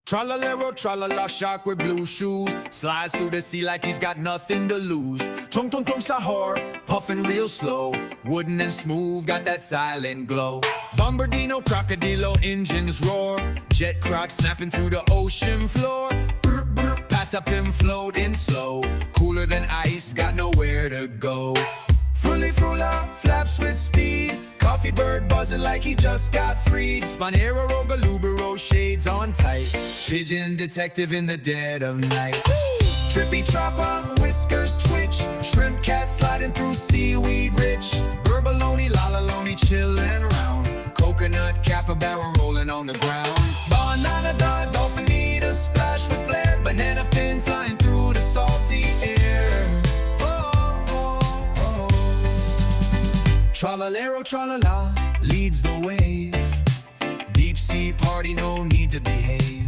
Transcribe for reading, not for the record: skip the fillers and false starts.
Tra-la-lero, tra-la-la, shark with blue shoes slides through the sea like he's got nothing to lose. Tung tung tung sahur, puffing real slow, wooden and smooth, got that silent glow. Bombardino, crocodilo, engines roar, jet croc snapping through the ocean floor. Brr, brr, patapim floating slow, cooler than ice, got nowhere to go. Fruli frula, flaps with speed, coffee bird buzzing like he just got freed. Spanero, rogalubero, shades on tight, pigeon detective in the dead of night. Trippy chopper, whiskers twitch, shrimp cat sliding through seaweed rich. Burbaloni, lalaloni, chillin' round, coconut capybara rolling on the ground. Banana dog, dolphin need a splash with flair, banana fin flying through the salty air. Tra-la-lero, tra-la-la, leads the wave. Deep sea party, no need to behave.